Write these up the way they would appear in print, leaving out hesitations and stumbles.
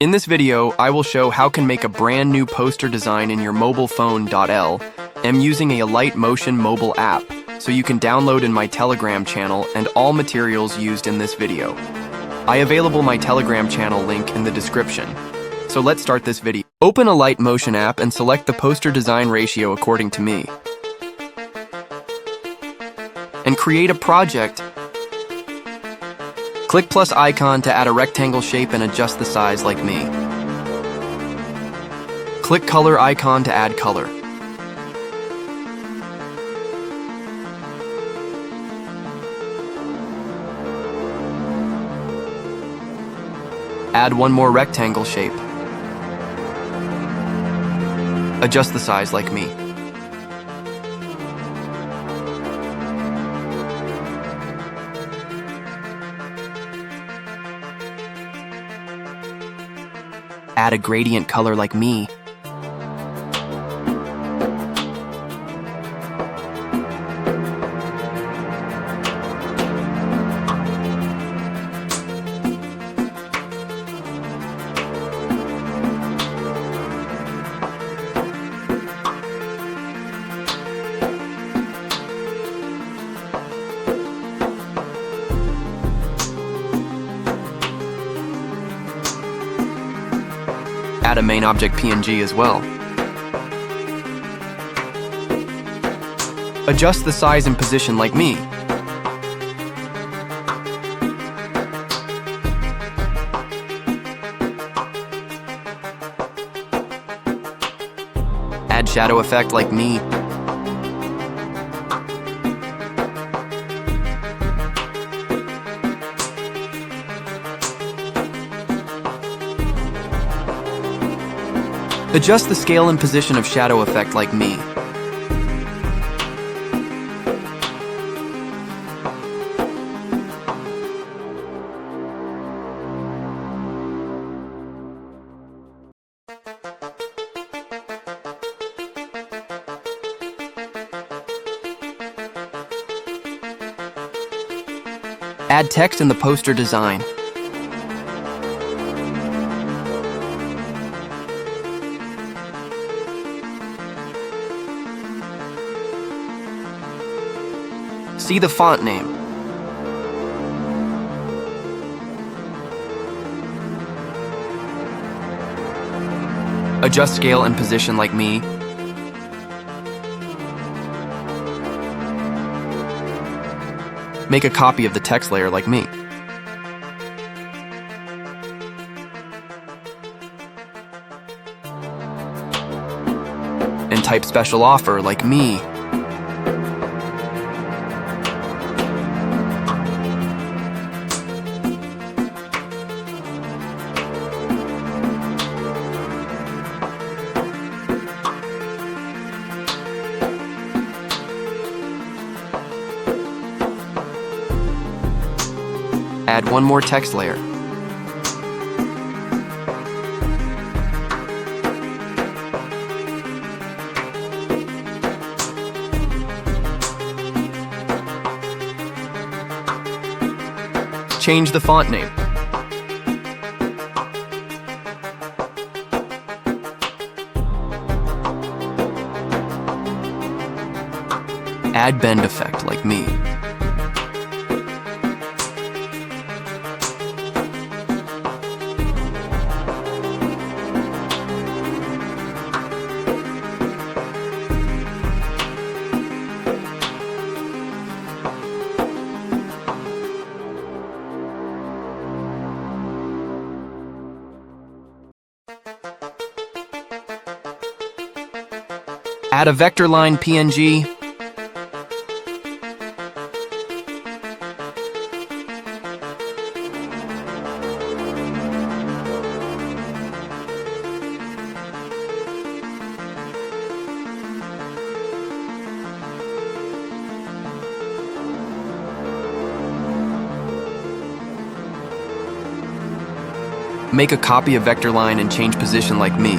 In this video, I will show how can make a brand new poster design in your mobile phone.l. I'm using a Alight motion mobile app, so you can download in my Telegram channel and all materials used in this video. I available my Telegram channel link in the description. So let's start this video. Open Alight motion app and select the poster design ratio according to me. And create a project. Click plus icon to add a rectangle shape and adjust the size like me. Click color icon to add color. Add one more rectangle shape. Adjust the size like me. Add a gradient color like me. Add a main object PNG as well. Adjust the size and position like me. Add shadow effect like me. Adjust the scale and position of shadow effect like me. Add text in the poster design. See the font name. Adjust scale and position like me. Make a copy of the text layer like me. And type special offer like me. Add one more text layer. Change the font name. Add bend effect like me. Add a vector line PNG. Make a copy of vector line and change position like me.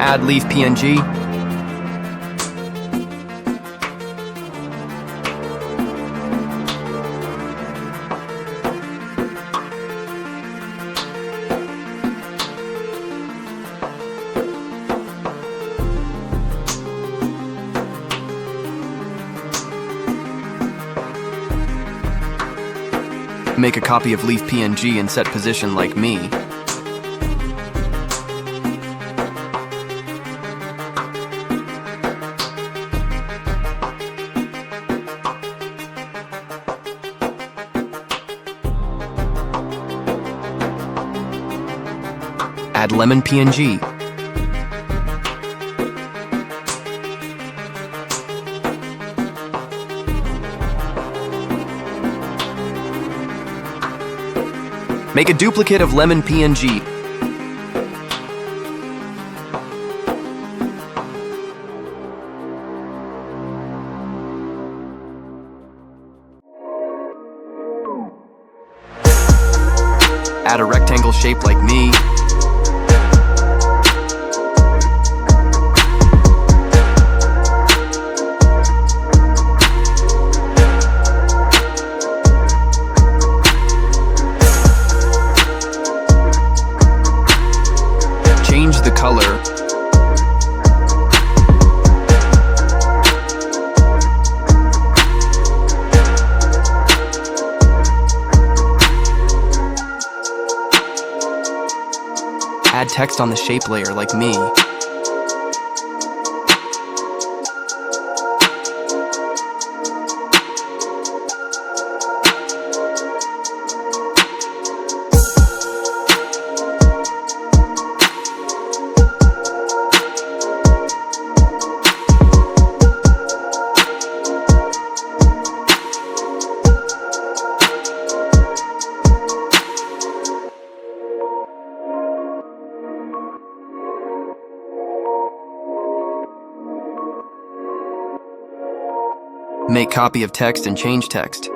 Add leaf PNG. Make a copy of leaf PNG and set position like me. Add lemon PNG. Make a duplicate of lemon PNG. Add a rectangle shape like me. Change the color. Add text on the shape layer like me. Make copy of text and change text.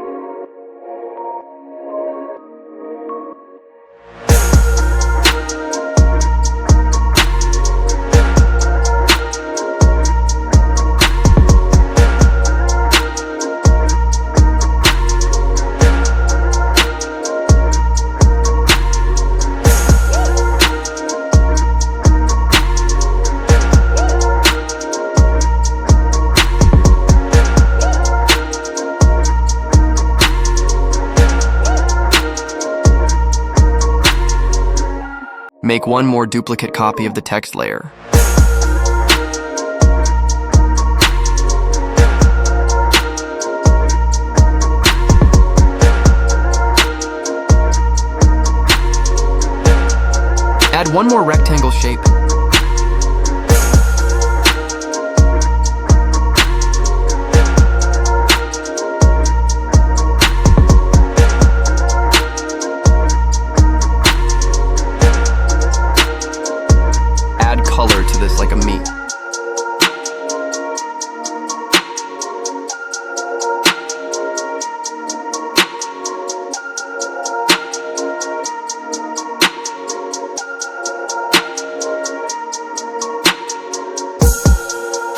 Make one more duplicate copy of the text layer. Add one more rectangle shape. Color to this like a me.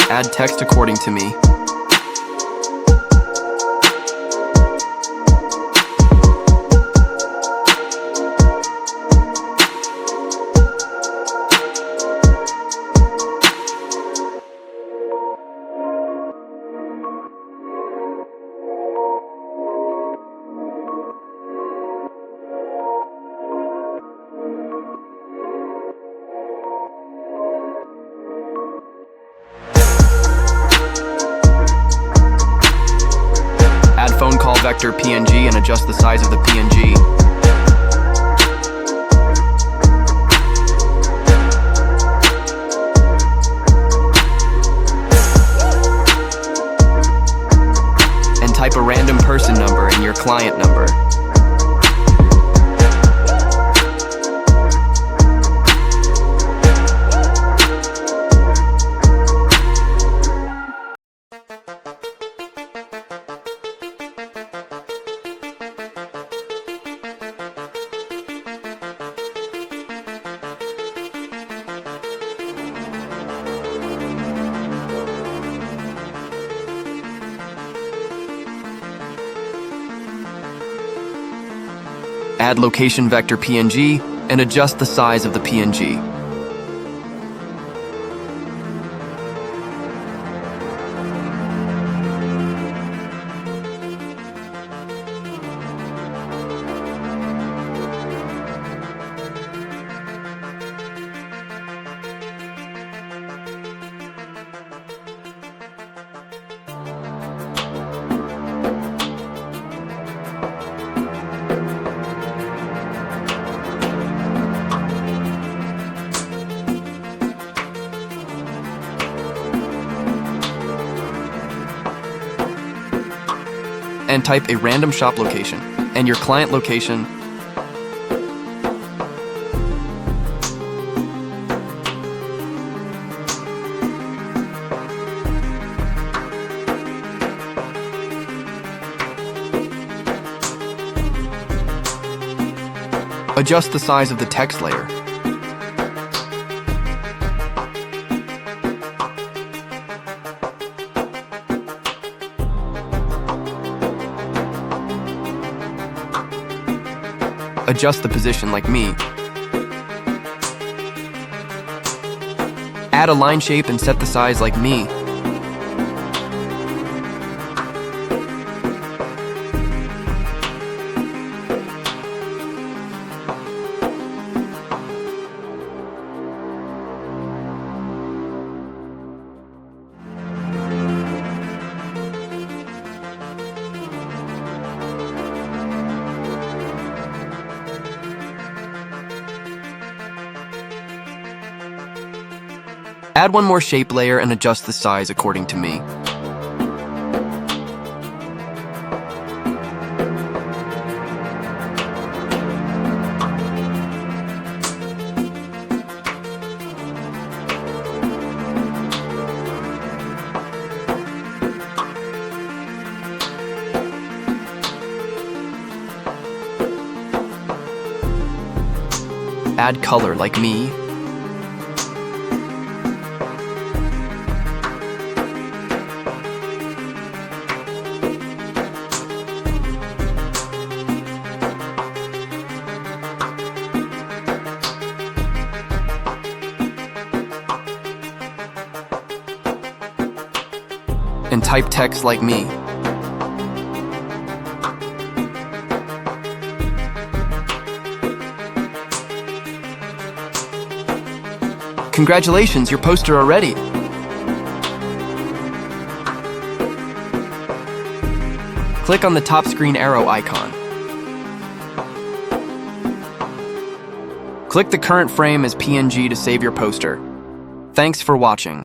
Add text according to me. Add phone call vector PNG and adjust the size of the PNG. And type a random person number in your client number. Add location vector PNG and adjust the size of the PNG. And type a random shop location and your client location. Adjust the size of the text layer. Adjust the position like me. Add a line shape and set the size like me. Add one more shape layer and adjust the size according to me. Add color like me. And type text like me. Congratulations, your poster are ready. Click on the top screen arrow icon. Click the current frame as PNG to save your poster. Thanks for watching.